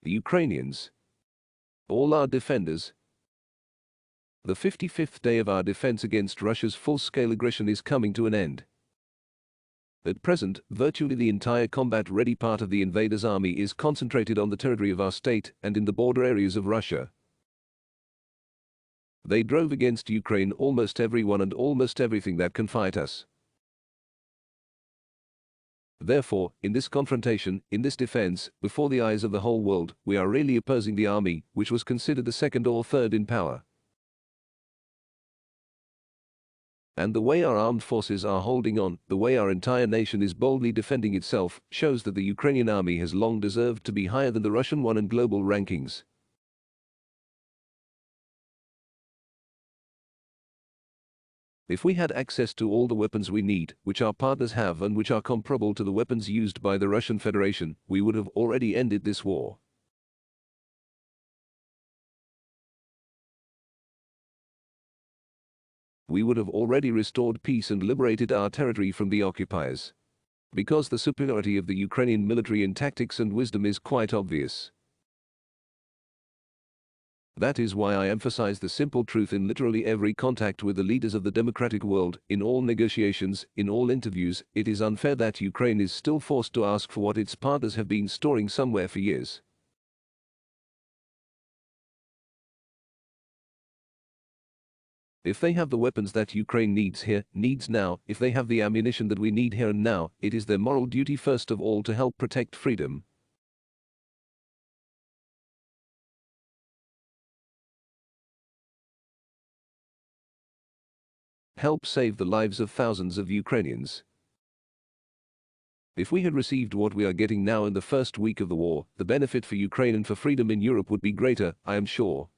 The Ukrainians. All our defenders. The 55th day of our defense against Russia's full-scale aggression is coming to an end. At present, virtually the entire combat-ready part of the invaders' army is concentrated on the territory of our state and in the border areas of Russia. They drove against Ukraine almost everyone and almost everything that can fight us. Therefore, in this confrontation, in this defense, before the eyes of the whole world, we are really opposing the army, which was considered the second or third in power. And the way our armed forces are holding on, the way our entire nation is boldly defending itself, shows that the Ukrainian army has long deserved to be higher than the Russian one in global rankings. If we had access to all the weapons we need, which our partners have and which are comparable to the weapons used by the Russian Federation, we would have already ended this war. We would have already restored peace and liberated our territory from the occupiers. Because the superiority of the Ukrainian military in tactics and wisdom is quite obvious. That is why I emphasize the simple truth in literally every contact with the leaders of the democratic world, in all negotiations, in all interviews. It is unfair that Ukraine is still forced to ask for what its partners have been storing somewhere for years. If they have the weapons that Ukraine needs here, needs now, if they have the ammunition that we need here and now, it is their moral duty first of all to help protect freedom. Help save the lives of thousands of Ukrainians. If we had received what we are getting now in the first week of the war, the benefit for Ukraine and for freedom in Europe would be greater, I am sure.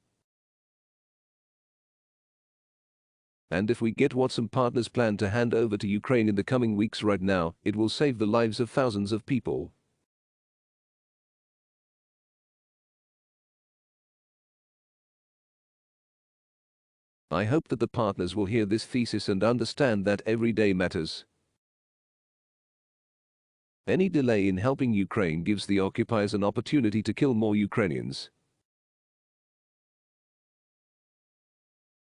And if we get what some partners plan to hand over to Ukraine in the coming weeks right now, it will save the lives of thousands of people. I hope that the partners will hear this thesis and understand that every day matters. Any delay in helping Ukraine gives the occupiers an opportunity to kill more Ukrainians.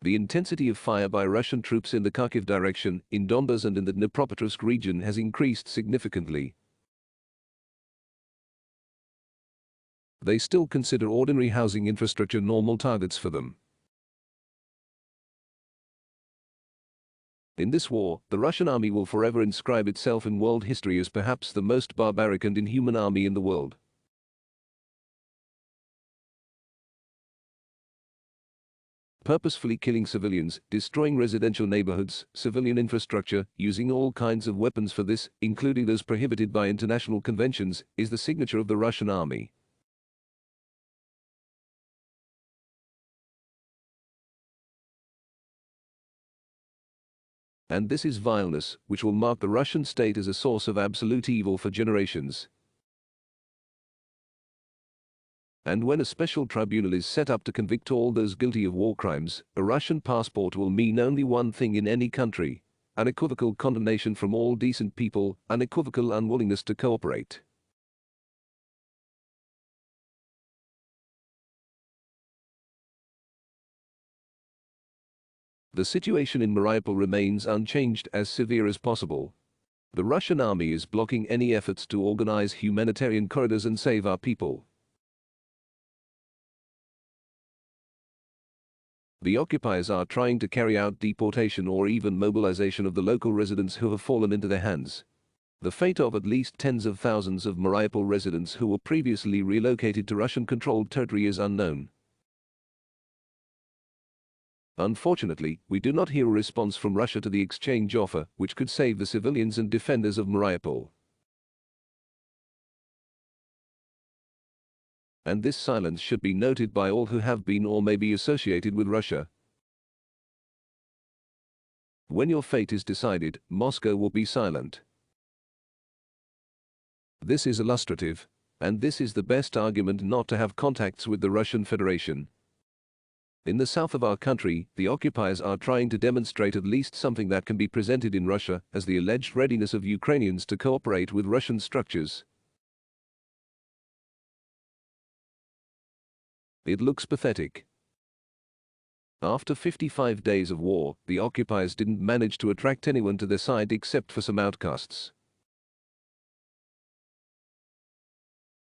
The intensity of fire by Russian troops in the Kharkiv direction, in Donbas and in the Dnipropetrovsk region has increased significantly. They still consider ordinary housing infrastructure normal targets for them. In this war, the Russian army will forever inscribe itself in world history as perhaps the most barbaric and inhuman army in the world. Purposefully killing civilians, destroying residential neighborhoods, civilian infrastructure, using all kinds of weapons for this, including those prohibited by international conventions, is the signature of the Russian army. And this is vileness, which will mark the Russian state as a source of absolute evil for generations. And when a special tribunal is set up to convict all those guilty of war crimes, a Russian passport will mean only one thing in any country: unequivocal condemnation from all decent people, unequivocal unwillingness to cooperate. The situation in Mariupol remains unchanged, as severe as possible. The Russian army is blocking any efforts to organize humanitarian corridors and save our people. The occupiers are trying to carry out deportation or even mobilization of the local residents who have fallen into their hands. The fate of at least tens of thousands of Mariupol residents who were previously relocated to Russian-controlled territory is unknown. Unfortunately, we do not hear a response from Russia to the exchange offer, which could save the civilians and defenders of Mariupol. And this silence should be noted by all who have been or may be associated with Russia. When your fate is decided, Moscow will be silent. This is illustrative, and this is the best argument not to have contacts with the Russian Federation. In the south of our country, the occupiers are trying to demonstrate at least something that can be presented in Russia as the alleged readiness of Ukrainians to cooperate with Russian structures. It looks pathetic. After 55 days of war, the occupiers didn't manage to attract anyone to their side except for some outcasts.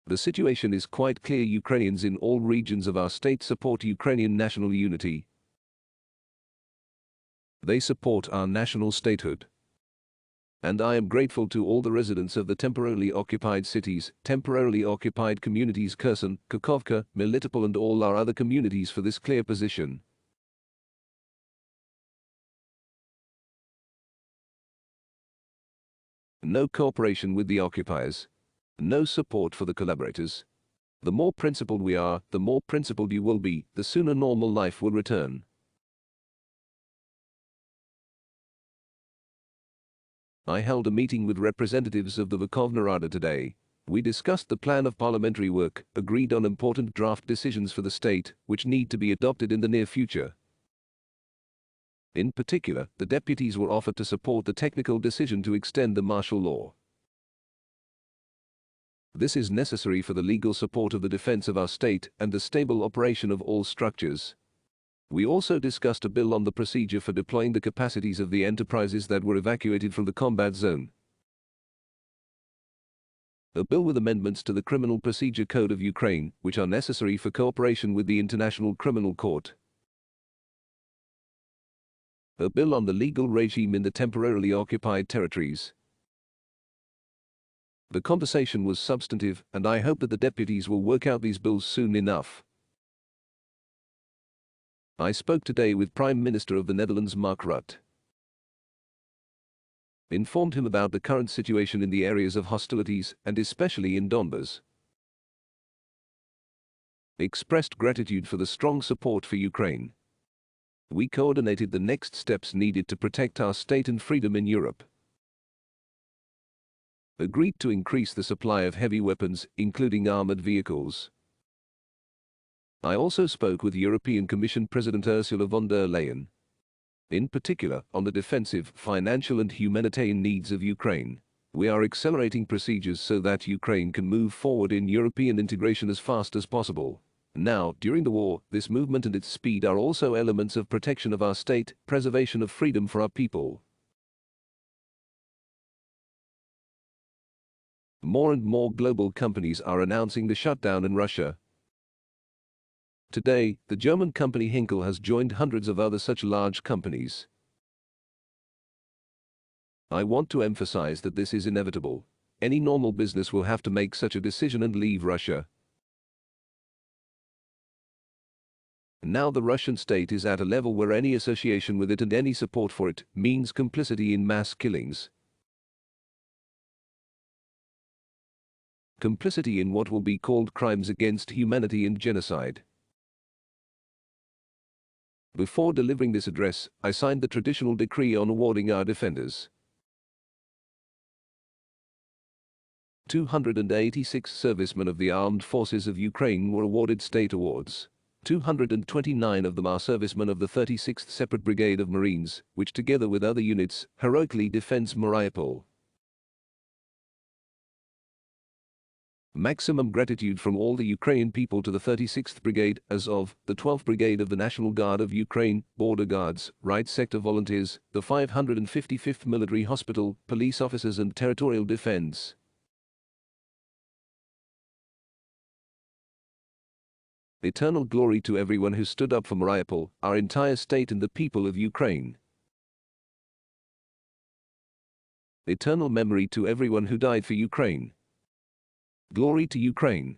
The situation is quite clear. Ukrainians in all regions of our state support Ukrainian national unity. They support our national statehood. And I am grateful to all the residents of the temporarily occupied cities, temporarily occupied communities Kherson, Kakhovka, Melitopol and all our other communities for this clear position. No cooperation with the occupiers. No support for the collaborators. The more principled we are, the more principled you will be, the sooner normal life will return. I held a meeting with representatives of the Verkhovna Rada today. We discussed the plan of parliamentary work, agreed on important draft decisions for the state, which need to be adopted in the near future. In particular, the deputies were offered to support the technical decision to extend the martial law. This is necessary for the legal support of the defense of our state and the stable operation of all structures. We also discussed a bill on the procedure for deploying the capacities of the enterprises that were evacuated from the combat zone. A bill with amendments to the Criminal Procedure Code of Ukraine, which are necessary for cooperation with the International Criminal Court. A bill on the legal regime in the temporarily occupied territories. The conversation was substantive, and I hope that the deputies will work out these bills soon enough. I spoke today with Prime Minister of the Netherlands Mark Rutte. Informed him about the current situation in the areas of hostilities, and especially in Donbas. Expressed gratitude for the strong support for Ukraine. We coordinated the next steps needed to protect our state and freedom in Europe. Agreed to increase the supply of heavy weapons, including armored vehicles. I also spoke with European Commission President Ursula von der Leyen. In particular, on the defensive, financial and humanitarian needs of Ukraine. We are accelerating procedures so that Ukraine can move forward in European integration as fast as possible. Now, during the war, this movement and its speed are also elements of protection of our state, preservation of freedom for our people. More and more global companies are announcing the shutdown in Russia. Today, the German company Henkel has joined hundreds of other such large companies. I want to emphasize that this is inevitable. Any normal business will have to make such a decision and leave Russia. Now the Russian state is at a level where any association with it and any support for it means complicity in mass killings. Complicity in what will be called crimes against humanity and genocide. Before delivering this address, I signed the traditional decree on awarding our defenders. 286 servicemen of the armed forces of Ukraine were awarded state awards. 229 of them are servicemen of the 36th Separate Brigade of Marines, which together with other units, heroically defends Mariupol. Maximum gratitude from all the Ukrainian people to the 36th Brigade, Azov, the 12th Brigade of the National Guard of Ukraine, Border Guards, Right Sector Volunteers, the 555th Military Hospital, police officers and territorial defense. Eternal glory to everyone who stood up for Mariupol, our entire state and the people of Ukraine. Eternal memory to everyone who died for Ukraine. Glory to Ukraine.